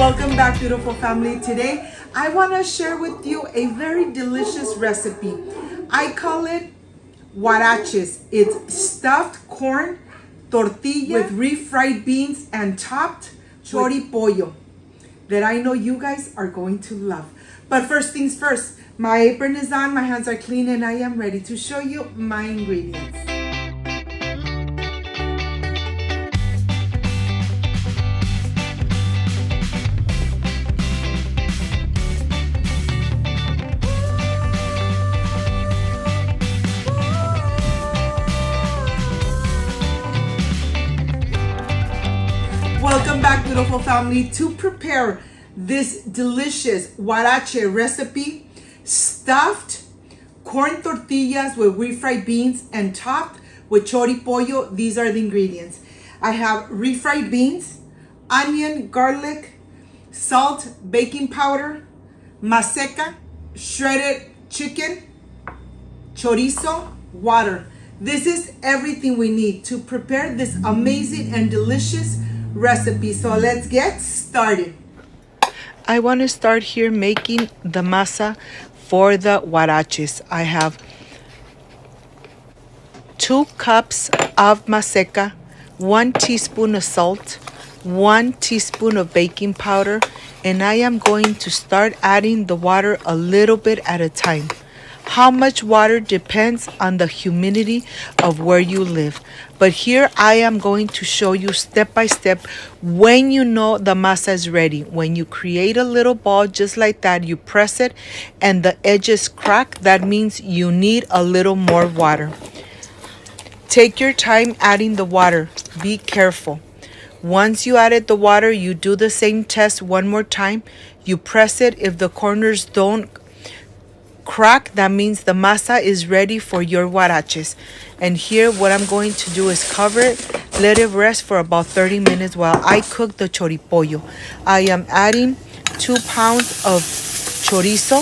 Welcome back, beautiful family. Today I want to share with you a very delicious recipe. I call it huaraches. It's stuffed corn tortilla with refried beans and topped choripollo that I know you guys are going to love. But first things first, my apron is on, my hands are clean, and I am ready to show you my ingredients. Welcome back, beautiful family. To prepare this delicious huarache recipe, stuffed corn tortillas with refried beans and topped with choripollo, these are the ingredients. I have refried beans, onion, garlic, salt, baking powder, maseca, shredded chicken, chorizo, water. This is everything we need to prepare this amazing and delicious recipe. So let's get started. I want to start here making the masa for the huaraches. I have 2 cups of maseca, 1 teaspoon of salt, 1 teaspoon of baking powder, and I am going to start adding the water a little bit at a time. How much water depends on the humidity of where you live. But here I am going to show you step by step when you know the masa is ready. When you create a little ball just like that, you press it and the edges crack. That means you need a little more water. Take your time adding the water. Be careful. Once you added the water, you do the same test one more time. You press it. If the corners don't crack, that means the masa is ready for your huaraches. And here what I'm going to do is cover it, let it rest for about 30 minutes while I cook the choripollo. I am adding 2 pounds of chorizo.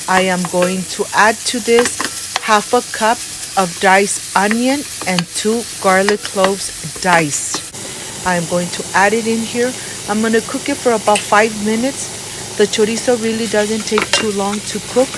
I am going to add to this half a cup of diced onion and 2 garlic cloves diced. I am going to add it in here. I'm going to cook it for about 5 minutes. The chorizo really doesn't take too long to cook.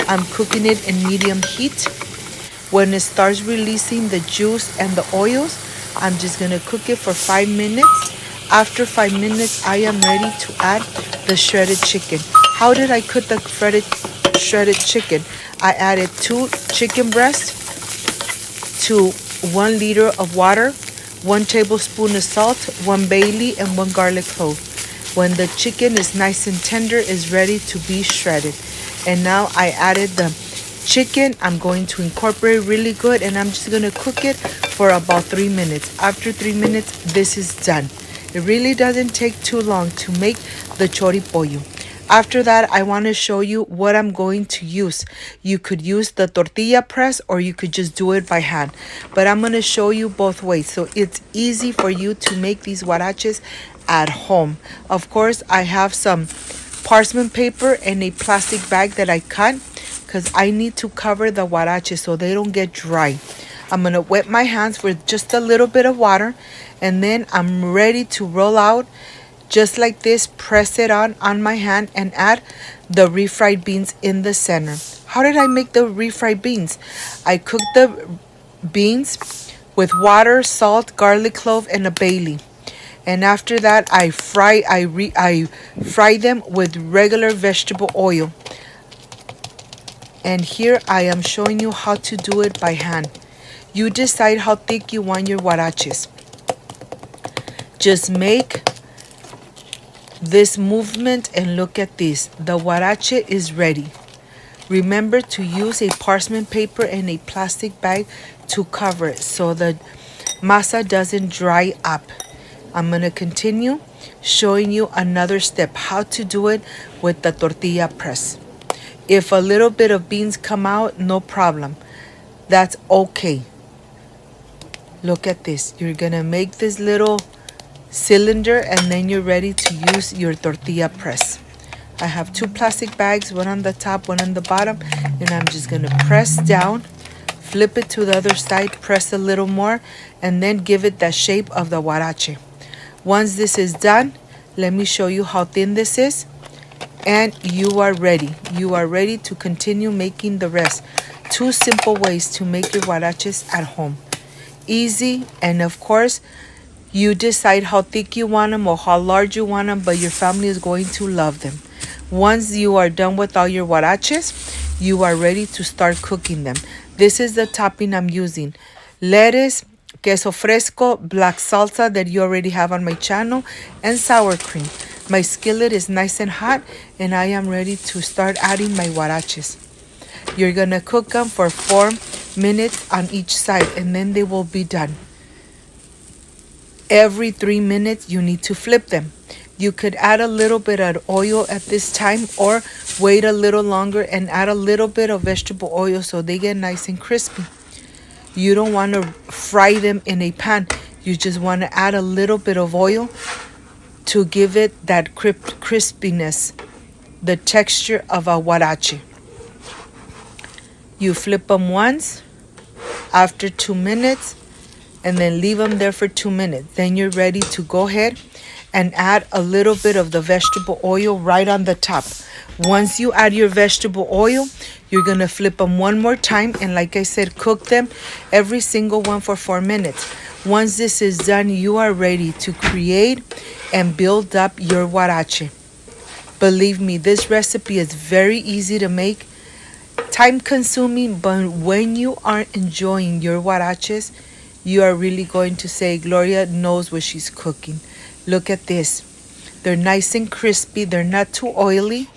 I'm cooking it in medium heat. When it starts releasing the juice and the oils, I'm just gonna cook it for 5 minutes. After 5 minutes, I am ready to add the shredded chicken. How did I cook the shredded chicken? I added 2 chicken breasts to 1 liter of water, 1 tablespoon of salt, 1 bay leaf, and 1 garlic clove. When the chicken is nice and tender, it's ready to be shredded. And now I added the chicken. I'm going to incorporate really good, and I'm just going to cook it for about 3 minutes. After 3 minutes, this is done. It really doesn't take too long to make the choripollo. After that, I want to show you what I'm going to use. You could use the tortilla press or you could just do it by hand. But I'm going to show you both ways, so it's easy for you to make these huaraches at home. Of course, I have some parchment paper and a plastic bag that I cut because I need to cover the huaraches so they don't get dry. I'm going to wet my hands with just a little bit of water, and then I'm ready to roll out just like this. Press it on my hand and add the refried beans in the center. How did I make the refried beans? I cooked the beans with water, salt, garlic clove, and a bay leaf. And after that, I fry them with regular vegetable oil. And here I am showing you how to do it by hand. You decide how thick you want your huaraches. Just make this movement and look at this. The huarache is ready. Remember to use a parchment paper and a plastic bag to cover it so the masa doesn't dry up. I'm going to continue showing you another step, how to do it with the tortilla press. If a little bit of beans come out, no problem. That's okay. Look at this. You're going to make this little cylinder and then you're ready to use your tortilla press. I have 2 plastic bags, one on the top, one on the bottom, and I'm just going to press down, flip it to the other side, press a little more, and then give it the shape of the huarache. Once this is done, Let me show you how thin this is. And you are ready. You are ready to continue making the rest. 2 simple ways to make your huaraches at home. Easy, and of course, you decide how thick you want them or how large you want them, but your family is going to love them. Once you are done with all your huaraches, you are ready to start cooking them. This is the topping I'm using. Lettuce, queso fresco, black salsa that you already have on my channel, and sour cream. My skillet is nice and hot, and I am ready to start adding my huaraches. You're gonna cook them for 4 minutes on each side, and then they will be done. Every 3 minutes, you need to flip them. You could add a little bit of oil at this time, or wait a little longer and add a little bit of vegetable oil so they get nice and crispy. You don't want to fry them in a pan. You just want to add a little bit of oil to give it that crispiness, the texture of a huarache. You flip them once after 2 minutes, and then leave them there for 2 minutes. Then you're ready to go ahead and add a little bit of the vegetable oil right on the top. Once you add your vegetable oil, you're gonna flip them one more time, and like I said, cook them every single one for 4 minutes. Once this is done, you are ready to create and build up your huarache. Believe me, this recipe is very easy to make, time consuming, but when you are enjoying your huaraches, you are really going to say, Gloria knows what she's cooking. Look at this. They're nice and crispy. They're not too oily.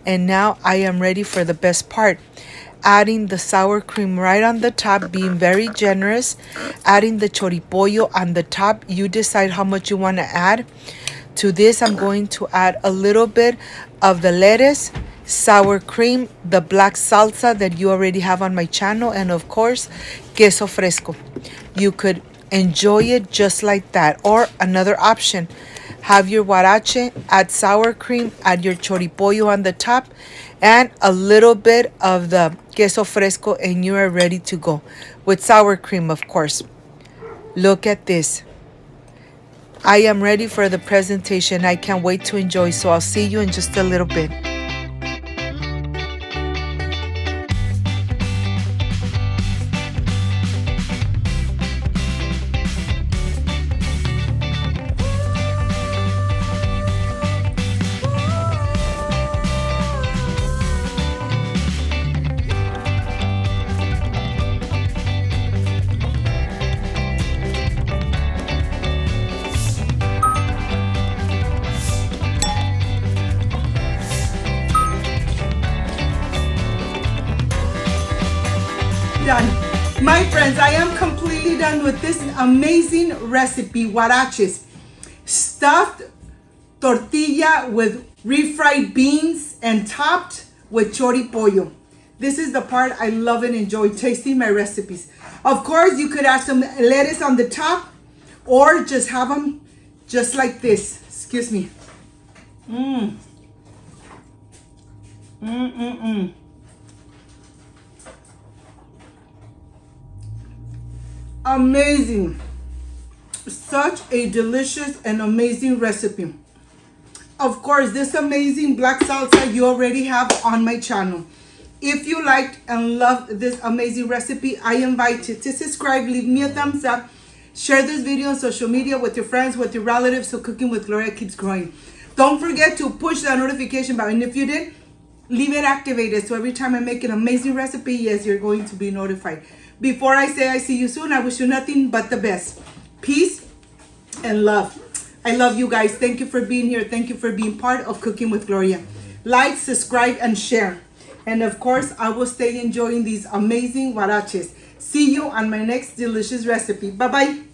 And now I am ready for the best part. Adding the sour cream right on the top, being very generous. Adding the choripollo on the top. You decide how much you want to add. To this, I'm going to add a little bit of the lettuce, sour cream, the black salsa that you already have on my channel, and of course, queso fresco. You could enjoy it just like that. Or another option, have your huarache, add sour cream, add your choripollo on the top, and a little bit of the queso fresco, and you are ready to go. With sour cream, of course. Look at this. I am ready for the presentation. I can't wait to enjoy, so I'll see you in just a little bit. Done. My friends, I am completely done with this amazing recipe, huaraches. Stuffed tortilla with refried beans and topped with choripollo. This is the part I love and enjoy, tasting my recipes. Of course, you could add some lettuce on the top, or just have them just like this. Excuse me. Amazing. Such a delicious and amazing recipe. Of course, this amazing black salsa you already have on my channel. If you liked and loved this amazing recipe, I invite you to subscribe, leave me a thumbs up, share this video on social media with your friends, with your relatives, so Cooking with Gloria keeps growing. Don't forget to push that notification button. If you did, leave it activated, so every time I make an amazing recipe, yes, you're going to be notified. Before I say I see you soon, I wish you nothing but the best. Peace and love. I love you guys. Thank you for being here. Thank you for being part of Cooking with Gloria. Like, subscribe, and share. And of course, I will stay enjoying these amazing huaraches. See you on my next delicious recipe. Bye-bye.